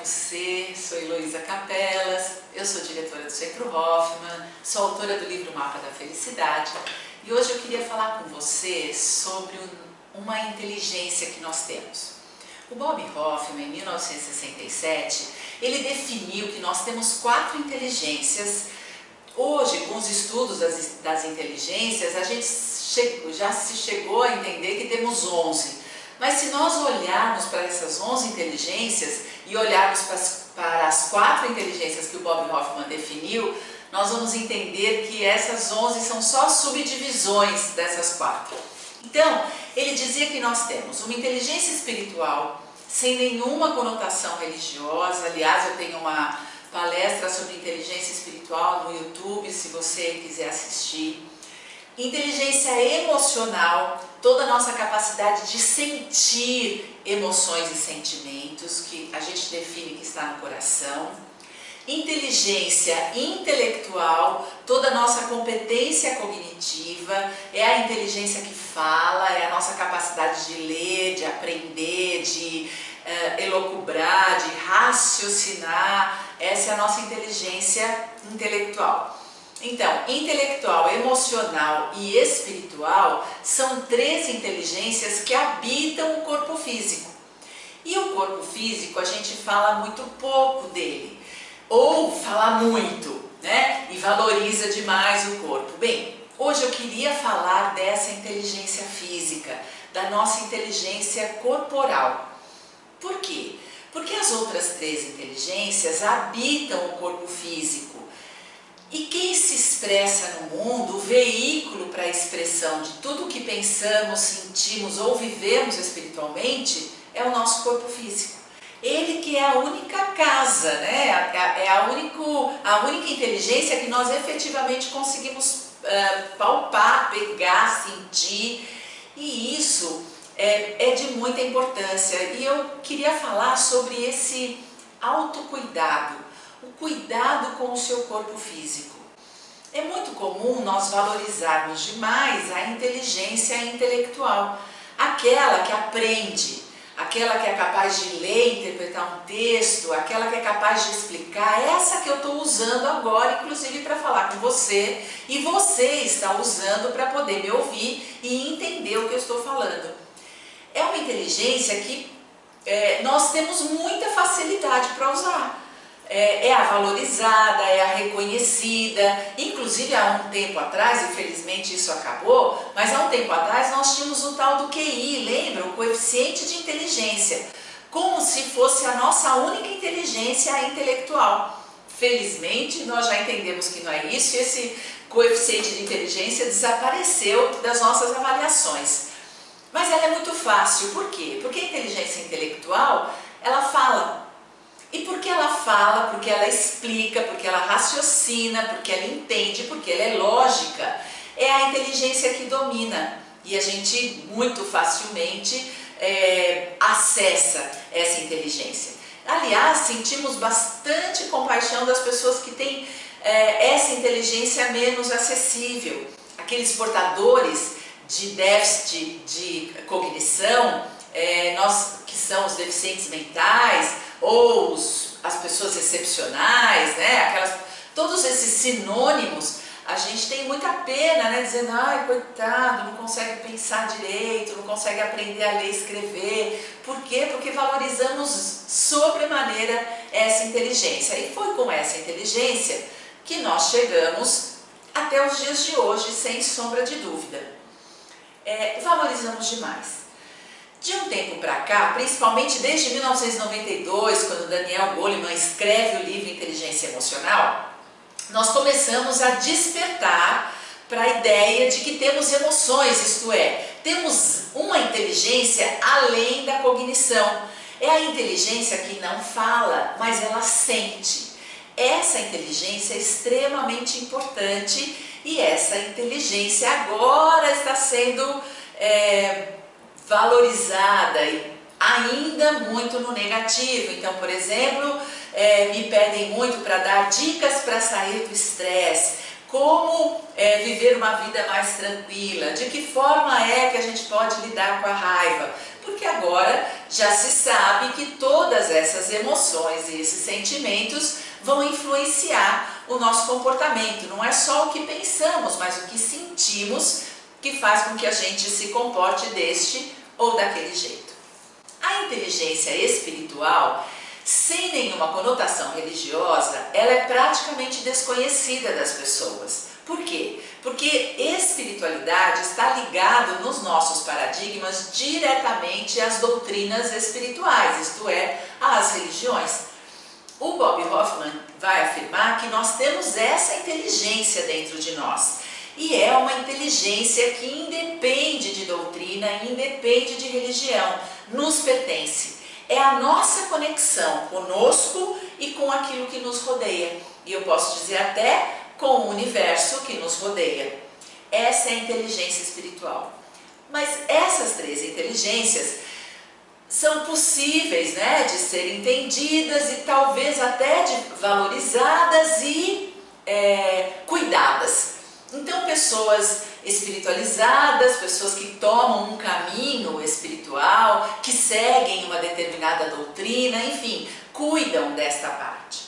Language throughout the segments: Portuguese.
você? Sou Heloísa Capelas, eu sou diretora do Centro Hoffman, sou autora do livro Mapa da Felicidade e hoje eu queria falar com você sobre uma inteligência que nós temos. O Bob Hoffman, em 1967, ele definiu que nós temos 4 inteligências. Hoje, com os estudos das inteligências, a gente já se chegou a entender que temos 11. Mas se nós olharmos para essas 11 inteligências e olharmos para as 4 inteligências que o Bob Hoffman definiu, nós vamos entender que essas 11 são só subdivisões dessas 4. Então, ele dizia que nós temos uma inteligência espiritual sem nenhuma conotação religiosa. Aliás, eu tenho uma palestra sobre inteligência espiritual no YouTube, se você quiser assistir. Inteligência emocional, toda a nossa capacidade de sentir emoções e sentimentos, que a gente define que está no coração. Inteligência intelectual, toda a nossa competência cognitiva, é a inteligência que fala, é a nossa capacidade de ler, de aprender, de elocubrar, de raciocinar. Essa é a nossa inteligência intelectual. Então, intelectual, emocional e espiritual são 3 inteligências que habitam o corpo físico. E o corpo físico, a gente fala muito pouco dele, ou fala muito, né? E valoriza demais o corpo. Bem, hoje eu queria falar dessa inteligência física, da nossa inteligência corporal. Por quê? Porque as outras 3 inteligências habitam o corpo físico. E quem se expressa no mundo, o veículo para a expressão de tudo o que pensamos, sentimos ou vivemos espiritualmente, é o nosso corpo físico. Ele que é a única casa, né? É a única inteligência que nós efetivamente conseguimos palpar, pegar, sentir. E isso é de muita importância. E eu queria falar sobre esse autocuidado. O cuidado com o seu corpo físico. É muito comum nós valorizarmos demais a inteligência intelectual, aquela que aprende, aquela que é capaz de ler e interpretar um texto, aquela que é capaz de explicar, essa que eu estou usando agora, inclusive para falar com você, e você está usando para poder me ouvir e entender o que eu estou falando. É uma inteligência que nós temos muita facilidade para usar. É a valorizada, é a reconhecida. Inclusive há um tempo atrás, infelizmente isso acabou, mas há um tempo atrás nós tínhamos o tal do QI, lembra? O coeficiente de inteligência, como se fosse a nossa única inteligência intelectual. Felizmente nós já entendemos que não é isso, e esse coeficiente de inteligência desapareceu das nossas avaliações. Mas ela é muito fácil, por quê? Porque a inteligência intelectual, ela fala. E porque ela fala, porque ela explica, porque ela raciocina, porque ela entende, porque ela é lógica, é a inteligência que domina. E a gente muito facilmente acessa essa inteligência. Aliás, sentimos bastante compaixão das pessoas que têm essa inteligência menos acessível. Aqueles portadores de déficit de cognição, que são os deficientes mentais, ou as pessoas excepcionais, né? Todos esses sinônimos, a gente tem muita pena, né? Dizendo, ai, coitado, não consegue pensar direito, não consegue aprender a ler e escrever. Por quê? Porque valorizamos sobremaneira essa inteligência. E foi com essa inteligência que nós chegamos até os dias de hoje, sem sombra de dúvida. Valorizamos demais. De um tempo para cá, principalmente desde 1992, quando Daniel Goleman escreve o livro Inteligência Emocional, nós começamos a despertar para a ideia de que temos emoções, isto é, temos uma inteligência além da cognição. É a inteligência que não fala, mas ela sente. Essa inteligência é extremamente importante e essa inteligência agora está sendo valorizada e ainda muito no negativo. Então, por exemplo, me pedem muito para dar dicas para sair do estresse, como viver uma vida mais tranquila, de que forma é que a gente pode lidar com a raiva, porque agora já se sabe que todas essas emoções e esses sentimentos vão influenciar o nosso comportamento. Não é só o que pensamos, mas o que sentimos que faz com que a gente se comporte deste ou daquele jeito. A inteligência espiritual, sem nenhuma conotação religiosa, ela é praticamente desconhecida das pessoas. Por quê? Porque espiritualidade está ligado nos nossos paradigmas diretamente às doutrinas espirituais, isto é, às religiões. O Bob Hoffman vai afirmar que nós temos essa inteligência dentro de nós. E é uma inteligência que independe de doutrina, independe de religião, nos pertence. É a nossa conexão conosco e com aquilo que nos rodeia. E eu posso dizer até com o universo que nos rodeia. Essa é a inteligência espiritual. Mas essas três inteligências são possíveis, né, de serem entendidas e talvez até de valorizadas e cuidadas. Então, pessoas espiritualizadas, pessoas que tomam um caminho espiritual, que seguem uma determinada doutrina, enfim, cuidam desta parte.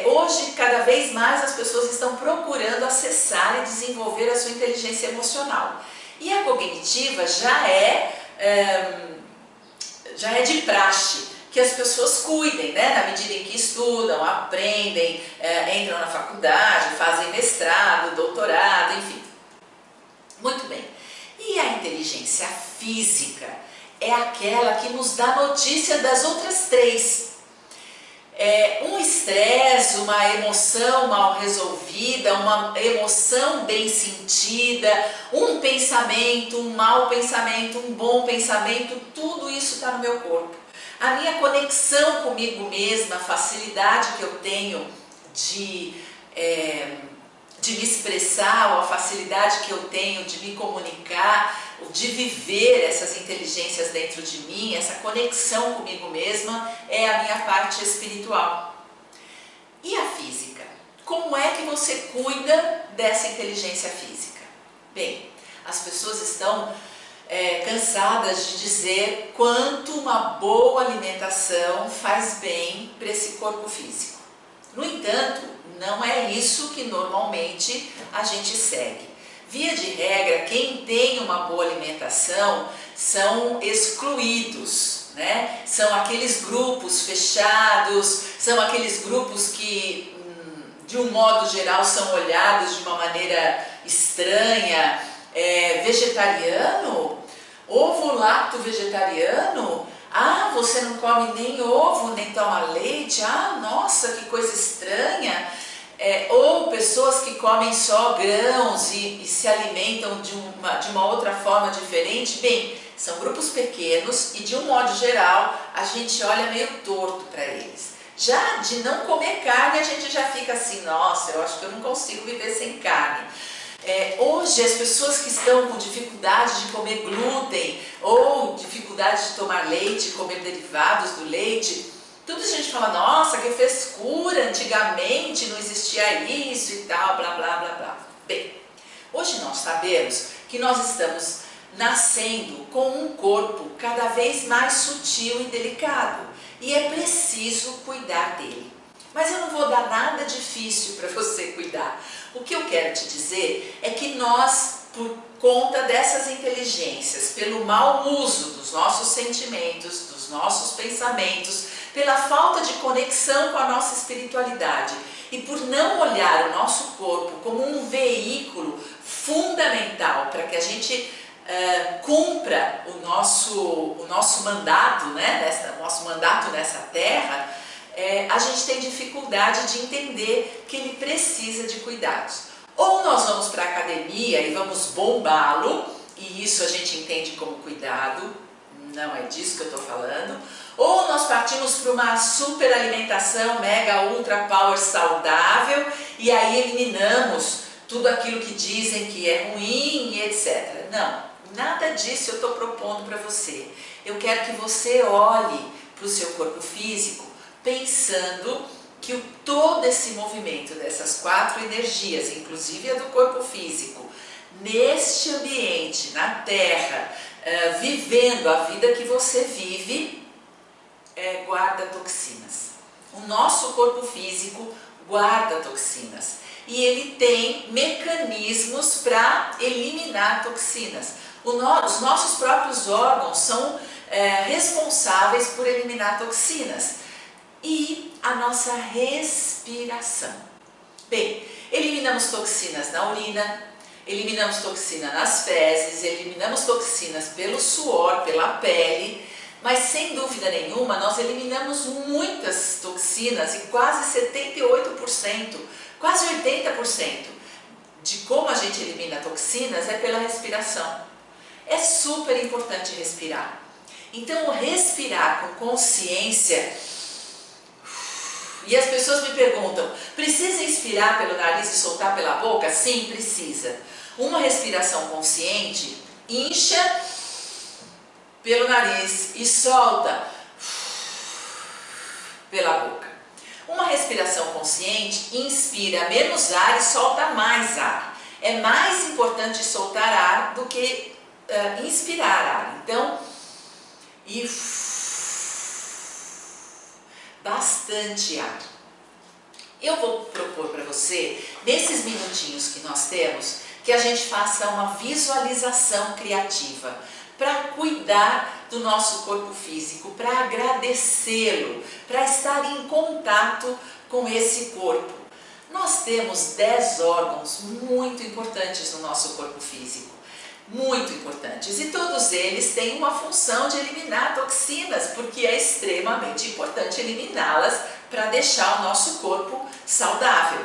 Hoje, cada vez mais, as pessoas estão procurando acessar e desenvolver a sua inteligência emocional. E a cognitiva já é de praxe que as pessoas cuidem, né? Na medida em que estudam, aprendem, entram na faculdade, fazem mestrado, doutorado, enfim. Muito bem. E a inteligência física é aquela que nos dá notícia das outras três. Um estresse, uma emoção mal resolvida, uma emoção bem sentida, um pensamento, um mau pensamento, um bom pensamento, tudo isso está no meu corpo. A minha conexão comigo mesma, a facilidade que eu tenho de me expressar, ou a facilidade que eu tenho de me comunicar, de viver essas inteligências dentro de mim, essa conexão comigo mesma, é a minha parte espiritual. E a física? Como é que você cuida dessa inteligência física? Bem, as pessoas estão cansadas de dizer quanto uma boa alimentação faz bem para esse corpo físico. No entanto, não é isso que normalmente a gente segue. Via de regra, quem tem uma boa alimentação são excluídos, né? São aqueles grupos fechados, são aqueles grupos que, de um modo geral, são olhados de uma maneira estranha. Vegetariano? Ovo lacto vegetariano? Ah, você não come nem ovo, nem toma leite? Ah, nossa, que coisa estranha! Ou pessoas que comem só grãos e se alimentam de uma outra forma diferente. Bem, são grupos pequenos e, de um modo geral, a gente olha meio torto para eles. Já de não comer carne, a gente já fica assim, nossa, eu acho que eu não consigo viver sem carne. Hoje, as pessoas que estão com dificuldade de comer glúten ou dificuldade de tomar leite, comer derivados do leite, tudo a gente fala, nossa, que frescura, antigamente não existia isso e tal, blá, blá, blá, blá. Bem, hoje nós sabemos que nós estamos nascendo com um corpo cada vez mais sutil e delicado e é preciso cuidar dele. Mas eu não vou dar nada difícil para você cuidar. O que eu quero te dizer é que nós, por conta dessas inteligências, pelo mau uso dos nossos sentimentos, dos nossos pensamentos, pela falta de conexão com a nossa espiritualidade e por não olhar o nosso corpo como um veículo fundamental para que a gente cumpra o nosso mandato, né, nosso mandato nessa terra, a gente tem dificuldade de entender que ele precisa de cuidados. Ou nós vamos para a academia e vamos bombá-lo, e isso a gente entende como cuidado, não é disso que eu estou falando. Ou nós partimos para uma super alimentação mega ultra power saudável e aí eliminamos tudo aquilo que dizem que é ruim e etc. Não, nada disso eu estou propondo para você. Eu quero que você olhe para o seu corpo físico pensando que todo esse movimento dessas 4 energias, inclusive a do corpo físico, neste ambiente, na Terra, vivendo a vida que você vive, guarda toxinas. O nosso corpo físico guarda toxinas e ele tem mecanismos para eliminar toxinas. Os nossos próprios órgãos são responsáveis por eliminar toxinas. E a nossa respiração. Bem, eliminamos toxinas na urina, eliminamos toxina nas fezes, eliminamos toxinas pelo suor, pela pele, mas sem dúvida nenhuma nós eliminamos muitas toxinas e quase 78%, quase 80% de como a gente elimina toxinas é pela respiração. É super importante respirar. Então, respirar com consciência. E as pessoas me perguntam, precisa inspirar pelo nariz e soltar pela boca? Sim, precisa. Uma respiração consciente, incha pelo nariz e solta pela boca. Uma respiração consciente, inspira menos ar e solta mais ar. É mais importante soltar ar do que inspirar ar. Então, e bastante ar. Eu vou propor para você, nesses minutinhos que nós temos, que a gente faça uma visualização criativa para cuidar do nosso corpo físico, para agradecê-lo, para estar em contato com esse corpo. Nós temos 10 órgãos muito importantes no nosso corpo físico. Muito importantes, e todos eles têm uma função de eliminar toxinas, porque é extremamente importante eliminá-las para deixar o nosso corpo saudável.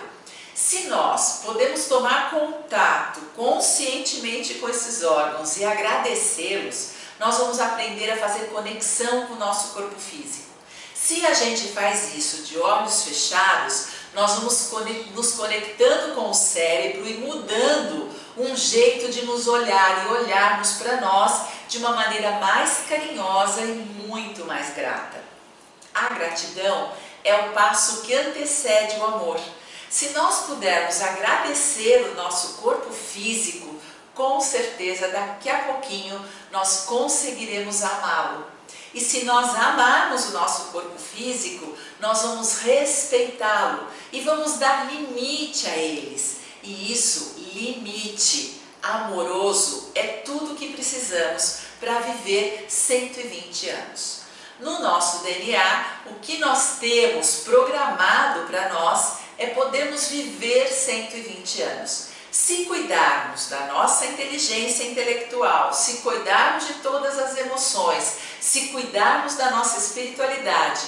Se nós podemos tomar contato conscientemente com esses órgãos e agradecê-los, nós vamos aprender a fazer conexão com o nosso corpo físico. Se a gente faz isso de olhos fechados, nós vamos nos conectando com o cérebro e mudando um jeito de nos olhar e olharmos para nós de uma maneira mais carinhosa e muito mais grata. A gratidão é o passo que antecede o amor. Se nós pudermos agradecer o nosso corpo físico, com certeza daqui a pouquinho nós conseguiremos amá-lo. E se nós amarmos o nosso corpo físico, nós vamos respeitá-lo e vamos dar limite a eles. E isso, limite amoroso, é tudo que precisamos para viver 120 anos. No nosso DNA, o que nós temos programado para nós é podermos viver 120 anos. Se cuidarmos da nossa inteligência intelectual, se cuidarmos de todas as emoções, se cuidarmos da nossa espiritualidade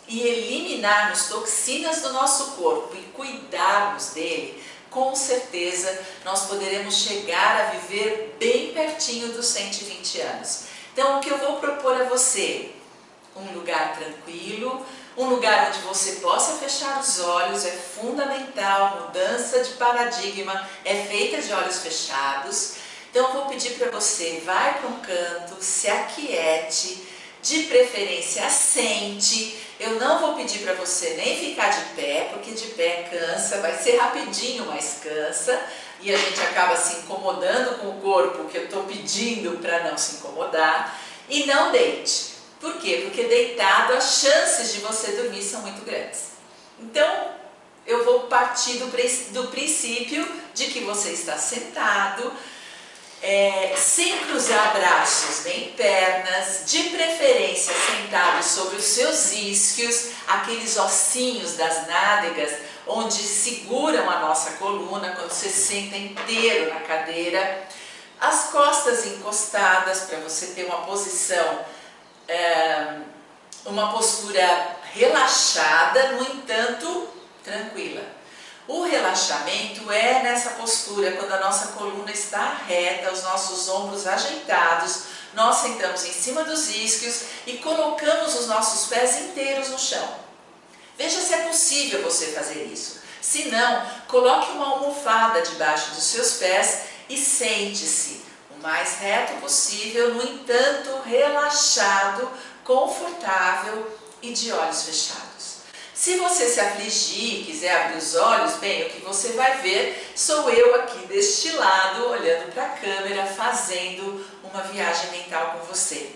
e eliminarmos toxinas do nosso corpo e cuidarmos dele, com certeza nós poderemos chegar a viver bem pertinho dos 120 anos. Então, o que eu vou propor a você? Um lugar tranquilo, um lugar onde você possa fechar os olhos, é fundamental, mudança de paradigma é feita de olhos fechados. Então eu vou pedir para você, vai para um canto, se aquiete, de preferência assente. Eu não vou pedir para você nem ficar de pé, porque de pé cansa, vai ser rapidinho, mas cansa. E a gente acaba se incomodando com o corpo que eu estou pedindo para não se incomodar. E não deite. Por quê? Porque deitado as chances de você dormir são muito grandes. Então, eu vou partir do princípio de que você está sentado, sem cruzar braços nem pernas, de preferência sentado sobre os seus isquios, aqueles ossinhos das nádegas, onde seguram a nossa coluna quando você senta inteiro na cadeira, as costas encostadas para você ter uma posição, uma postura relaxada, no entanto, tranquila. O relaxamento é nessa postura, quando a nossa coluna está reta, os nossos ombros ajeitados, nós sentamos em cima dos isquios e colocamos os nossos pés inteiros no chão. Veja se é possível você fazer isso. Se não, coloque uma almofada debaixo dos seus pés e sente-se o mais reto possível, no entanto, relaxado, confortável e de olhos fechados. Se você se afligir e quiser abrir os olhos, bem, o que você vai ver sou eu aqui deste lado, olhando para a câmera, fazendo uma viagem mental com você.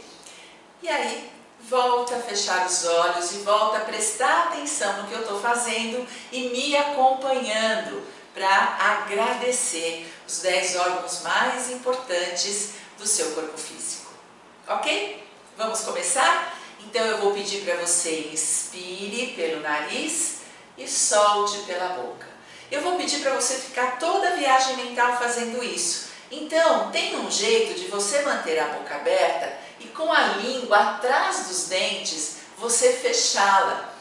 E aí, volta a fechar os olhos e volta a prestar atenção no que eu estou fazendo e me acompanhando para agradecer os 10 órgãos mais importantes do seu corpo físico. Ok? Vamos começar? Então eu vou pedir para você inspire pelo nariz e solte pela boca. Eu vou pedir para você ficar toda a viagem mental fazendo isso. Então, tem um jeito de você manter a boca aberta e com a língua atrás dos dentes, você fechá-la.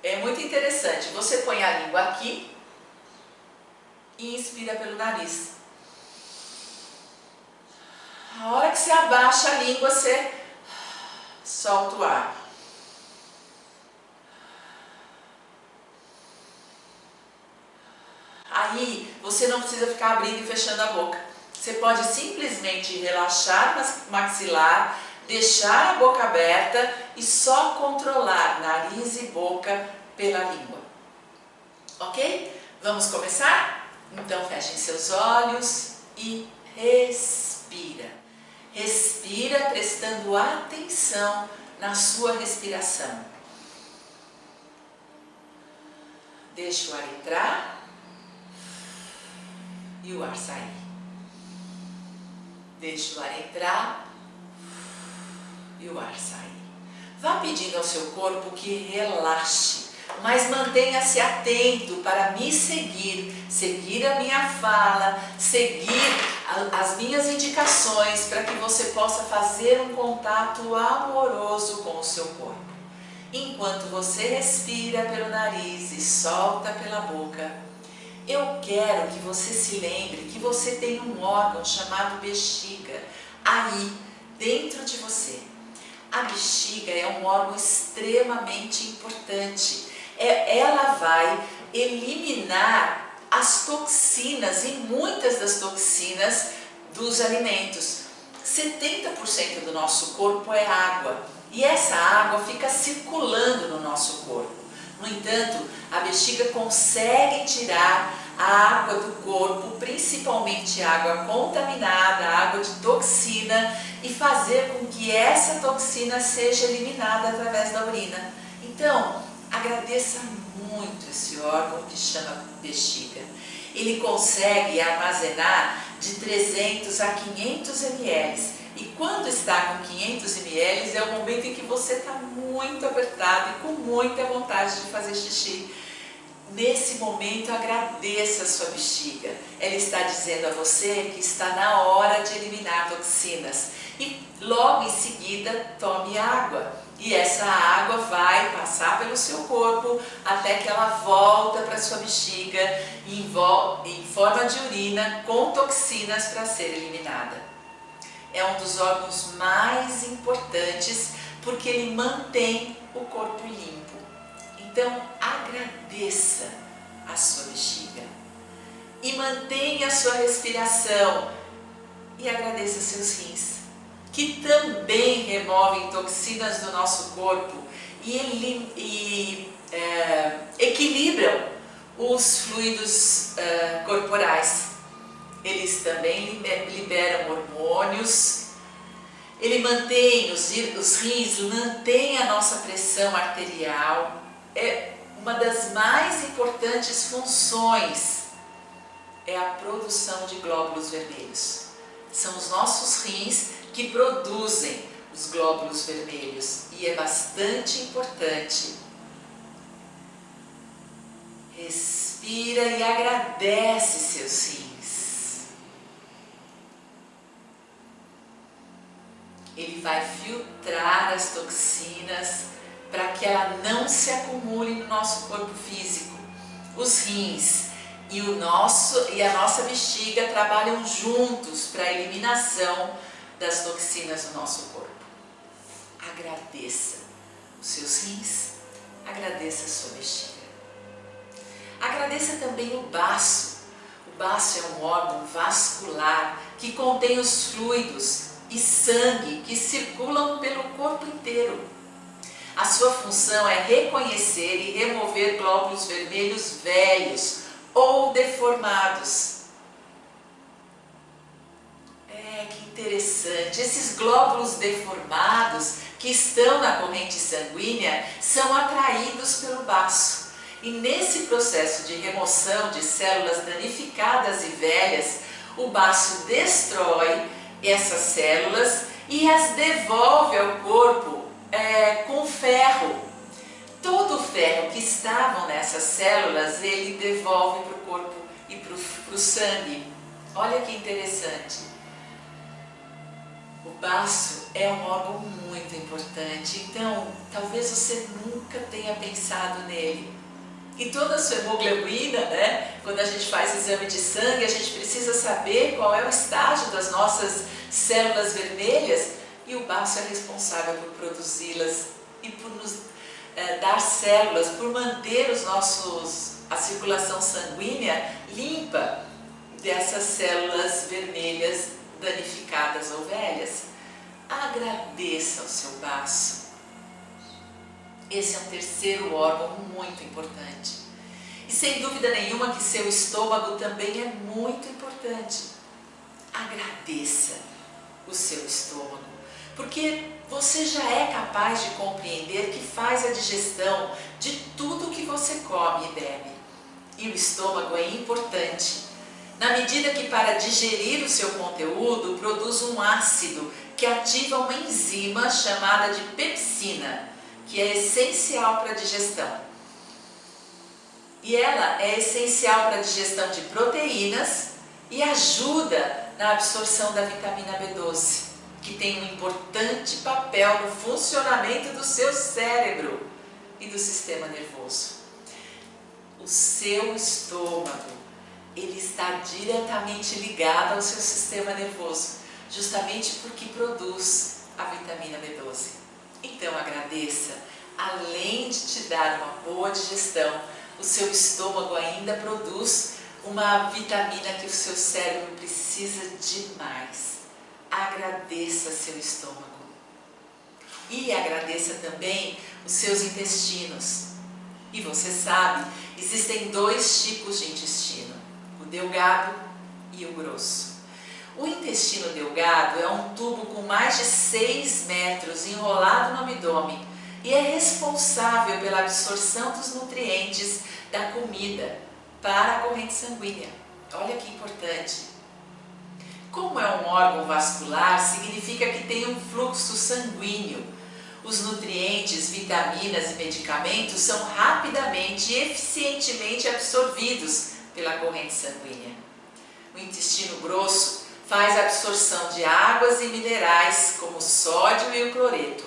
É muito interessante. Você põe a língua aqui e inspira pelo nariz. A hora que você abaixa a língua, você solta o ar. Aí, você não precisa ficar abrindo e fechando a boca. Você pode simplesmente relaxar o maxilar, deixar a boca aberta e só controlar nariz e boca pela língua. Ok? Vamos começar? Então, fechem seus olhos e respira. Respira prestando atenção na sua respiração. Deixa o ar entrar e o ar sair. Deixa o ar entrar e o ar sair. Vá pedindo ao seu corpo que relaxe, mas mantenha-se atento para me seguir a minha fala, seguir as minhas indicações para que você possa fazer um contato amoroso com o seu corpo. Enquanto você respira pelo nariz e solta pela boca, eu quero que você se lembre que você tem um órgão chamado bexiga aí, dentro de você. A bexiga é um órgão extremamente importante. Ela vai eliminar as toxinas e muitas das toxinas dos alimentos. 70% do nosso corpo é água e essa água fica circulando no nosso corpo. No entanto, a bexiga consegue tirar a água do corpo, principalmente água contaminada, água de toxina, e fazer com que essa toxina seja eliminada através da urina. Então, agradeça muito esse órgão que chama bexiga. Ele consegue armazenar de 300 a 500 ml. E quando está com 500 ml é o momento em que você está muito apertado e com muita vontade de fazer xixi. Nesse momento, agradeça a sua bexiga. Ela está dizendo a você que está na hora de eliminar toxinas. E logo em seguida, tome água. E essa água vai passar pelo seu corpo até que ela volta para a sua bexiga em forma de urina com toxinas para ser eliminada. É um dos órgãos mais importantes porque ele mantém o corpo limpo. Então, agradeça a sua bexiga e mantenha a sua respiração e agradeça seus rins, que também removem toxinas do nosso corpo e equilibram os fluidos corporais. Eles também liberam hormônios, ele mantém, os rins mantém a nossa pressão arterial. É uma das mais importantes funções, é a produção de glóbulos vermelhos. São os nossos rins que produzem os glóbulos vermelhos e é bastante importante. Respira e agradece seus rins. Ele vai filtrar as toxinas para que ela não se acumule no nosso corpo físico. Os rins e a nossa bexiga trabalham juntos para a eliminação das toxinas do nosso corpo. Agradeça os seus rins, agradeça a sua bexiga. Agradeça também o baço. O baço é um órgão vascular que contém os fluidos e sangue que circulam pelo corpo inteiro. A sua função é reconhecer e remover glóbulos vermelhos velhos ou deformados. Que interessante. Esses glóbulos deformados que estão na corrente sanguínea são atraídos pelo baço. E nesse processo de remoção de células danificadas e velhas, o baço destrói essas células e as devolve ao corpo com ferro. Todo o ferro que estavam nessas células, ele devolve para o corpo e para o sangue. Olha que interessante. O baço é um órgão muito importante, então talvez você nunca tenha pensado nele. E toda a sua hemoglobina, quando a gente faz exame de sangue, a gente precisa saber qual é o estágio das nossas células vermelhas, e o baço é responsável por produzi-las e por nos dar células, por manter a circulação sanguínea limpa dessas células vermelhas danificadas ou velhas. Agradeça o seu baço. Esse é um terceiro órgão muito importante. E sem dúvida nenhuma que seu estômago também é muito importante. Agradeça o seu estômago, porque você já é capaz de compreender que faz a digestão de tudo que você come e bebe. E o estômago é importante, na medida que para digerir o seu conteúdo produz um ácido que ativa uma enzima chamada de pepsina, que é essencial para a digestão. E ela é essencial para a digestão de proteínas e ajuda na absorção da vitamina B12, que tem um importante papel no funcionamento do seu cérebro e do sistema nervoso. O seu estômago, ele está diretamente ligado ao seu sistema nervoso, justamente porque produz a vitamina B12. Então agradeça, além de te dar uma boa digestão, o seu estômago ainda produz uma vitamina que o seu cérebro precisa demais. Agradeça seu estômago. E agradeça também os seus intestinos. E você sabe, existem dois tipos de intestino, o delgado e o grosso. O intestino delgado é um tubo com mais de 6 metros enrolado no abdômen e é responsável pela absorção dos nutrientes da comida para a corrente sanguínea. Olha que importante. Como é um órgão vascular, significa que tem um fluxo sanguíneo. Os nutrientes, vitaminas e medicamentos são rapidamente e eficientemente absorvidos pela corrente sanguínea. O intestino grosso faz a absorção de águas e minerais como o sódio e o cloreto,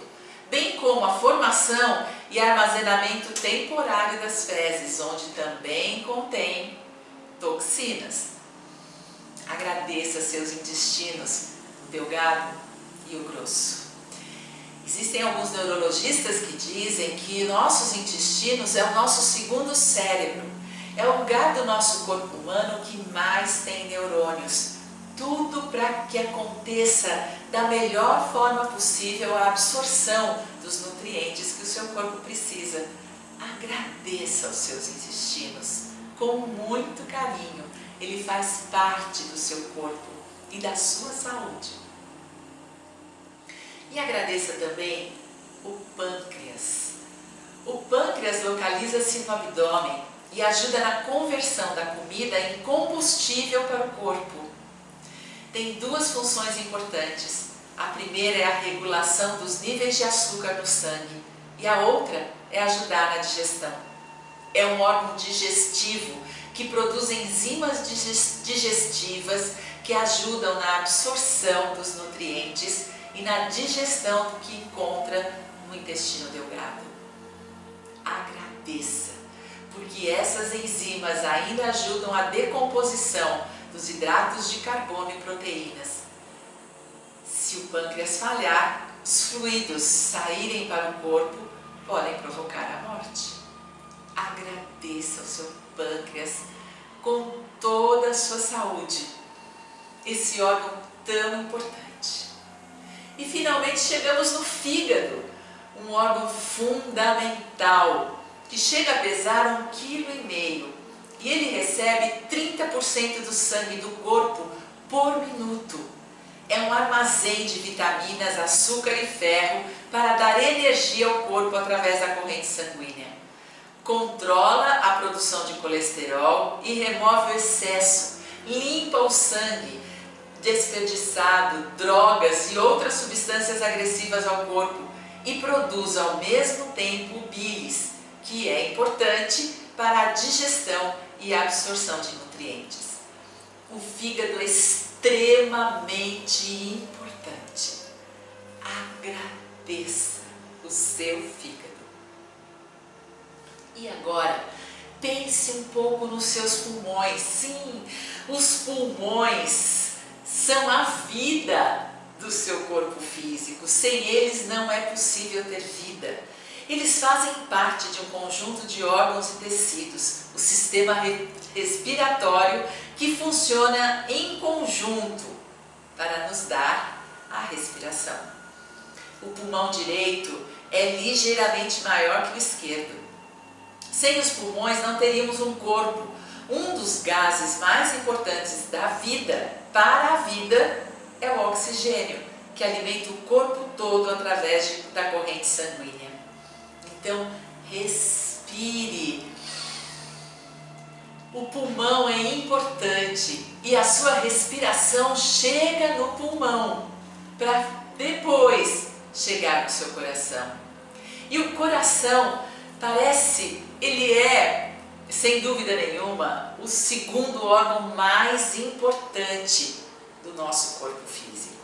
bem como a formação e armazenamento temporário das fezes, onde também contém toxinas. Agradeça seus intestinos, o delgado e o grosso. Existem alguns neurologistas que dizem que nossos intestinos é o nosso segundo cérebro. É o lugar do nosso corpo humano que mais tem neurônios. Tudo para que aconteça da melhor forma possível a absorção dos nutrientes que o seu corpo precisa. Agradeça aos seus intestinos com muito carinho. Ele faz parte do seu corpo e da sua saúde. E agradeça também o pâncreas. O pâncreas localiza-se no abdômen e ajuda na conversão da comida em combustível para o corpo. Tem duas funções importantes. A primeira é a regulação dos níveis de açúcar no sangue e a outra é ajudar na digestão. É um órgão digestivo que produz enzimas digestivas que ajudam na absorção dos nutrientes e na digestão do que encontra no intestino delgado. Agradeça, porque essas enzimas ainda ajudam a decomposição dos hidratos de carbono e proteínas. Se o pâncreas falhar, os fluidos saírem para o corpo, podem provocar a morte. Agradeça ao seu pâncreas com toda a sua saúde, esse órgão tão importante. E finalmente chegamos no fígado, um órgão fundamental, que chega a pesar 1,5 kg e ele recebe 30% do sangue do corpo por minuto. é um armazém de vitaminas, açúcar e ferro para dar energia ao corpo através da corrente sanguínea. Controla a produção de colesterol e remove o excesso, limpa o sangue desperdiçado, drogas e outras substâncias agressivas ao corpo e produz ao mesmo tempo o bílis, que é importante para a digestão e a absorção de nutrientes. O fígado é extremamente importante. Agradeça o seu fígado. E agora, pense um pouco nos seus pulmões. Sim, os pulmões são a vida do seu corpo físico. Sem eles não é possível ter vida. Eles fazem parte de um conjunto de órgãos e tecidos, o sistema respiratório, que funciona em conjunto para nos dar a respiração. O pulmão direito é ligeiramente maior que o esquerdo. Sem os pulmões não teríamos um corpo. Um dos gases mais importantes da vida, para a vida, é o oxigênio, que alimenta o corpo todo através da corrente sanguínea. Então, respire. O pulmão é importante e a sua respiração chega no pulmão para depois chegar no seu coração. E o coração ele é, sem dúvida nenhuma, o segundo órgão mais importante do nosso corpo físico.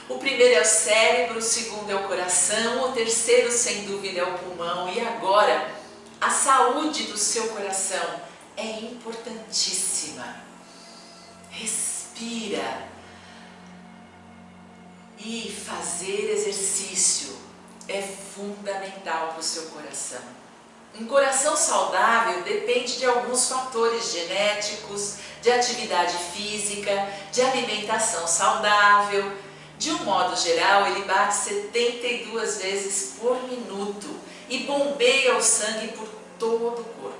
O primeiro é o cérebro, o segundo é o coração, o terceiro, sem dúvida, é o pulmão. E agora, a saúde do seu coração é importantíssima. Respira. E fazer exercício é fundamental para o seu coração. Um coração saudável depende de alguns fatores genéticos, de atividade física, de alimentação saudável. De um modo geral, ele bate 72 vezes por minuto e bombeia o sangue por todo o corpo,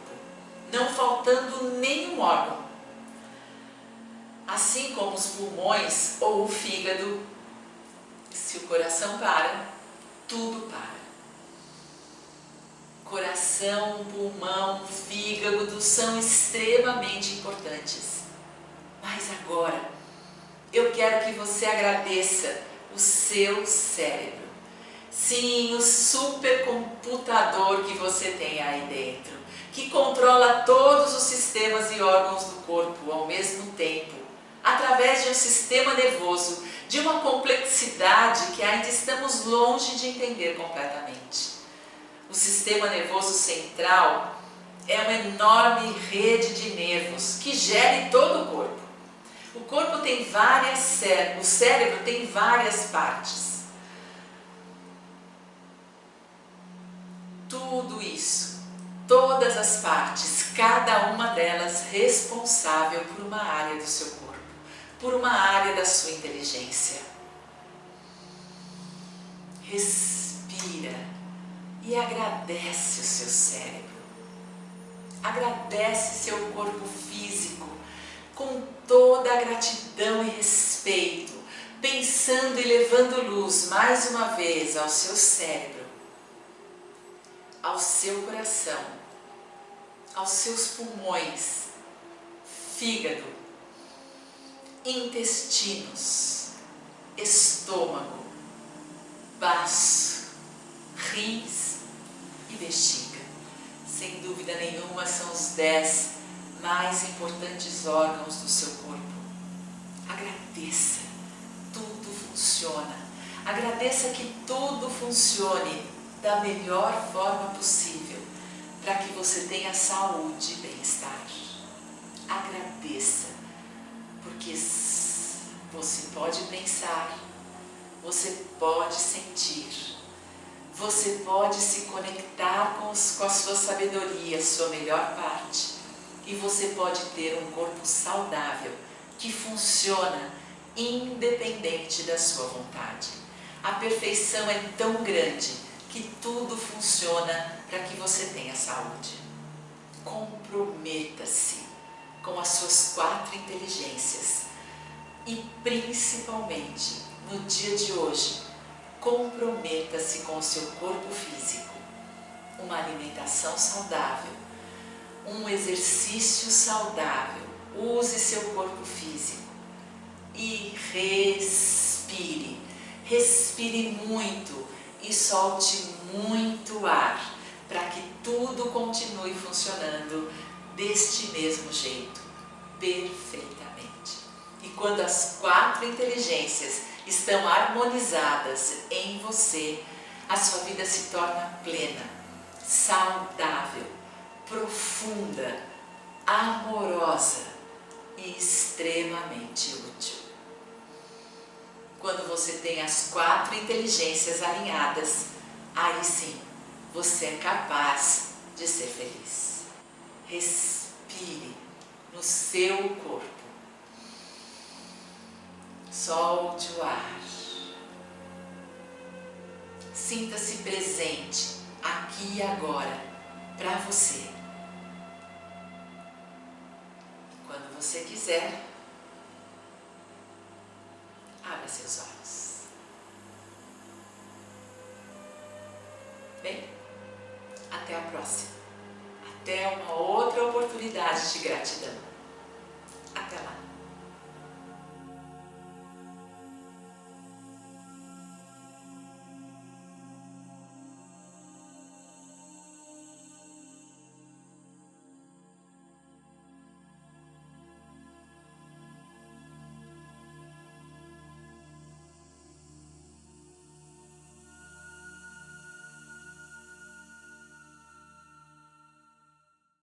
não faltando nenhum órgão. Assim como os pulmões ou o fígado, se o coração para, tudo para. Coração, pulmão, fígado são extremamente importantes. Mas agora, eu quero que você agradeça o seu cérebro. Sim, o supercomputador que você tem aí dentro, que controla todos os sistemas e órgãos do corpo ao mesmo tempo, através de um sistema nervoso, de uma complexidade que ainda estamos longe de entender completamente. O sistema nervoso central é uma enorme rede de nervos que gere todo o corpo. O corpo tem o cérebro tem várias partes. Tudo isso, todas as partes, cada uma delas responsável por uma área do seu corpo, por uma área da sua inteligência. Respira e agradece o seu cérebro. Agradece seu corpo físico com toda a gratidão e respeito, pensando e levando luz mais uma vez ao seu cérebro, ao seu coração, aos seus pulmões, fígado, intestinos, estômago, baço, rins e bexiga. Sem dúvida nenhuma, são os 10 mais importantes órgãos do seu corpo. Agradeça, tudo funciona. Agradeça que tudo funcione da melhor forma possível para que você tenha saúde e bem-estar. Agradeça, porque você pode pensar, você pode sentir, você pode se conectar com a sua sabedoria, sua melhor parte, e você pode ter um corpo saudável que funciona independente da sua vontade. A perfeição é tão grande que tudo funciona para que você tenha saúde. Comprometa-se com as suas 4 inteligências. E principalmente, no dia de hoje, comprometa-se com o seu corpo físico. Uma alimentação saudável, um exercício saudável, use seu corpo físico e respire. Respire muito e solte muito ar para que tudo continue funcionando deste mesmo jeito, perfeitamente. E quando as 4 inteligências estão harmonizadas em você, a sua vida se torna plena, saudável, profunda, amorosa e extremamente útil. Quando você tem as 4 inteligências alinhadas, aí sim, você é capaz de ser feliz. Respire no seu corpo. Solte o ar. Sinta-se presente aqui e agora para você. E quando você quiser, abra seus olhos. Bem, até a próxima. Até uma outra oportunidade de gratidão.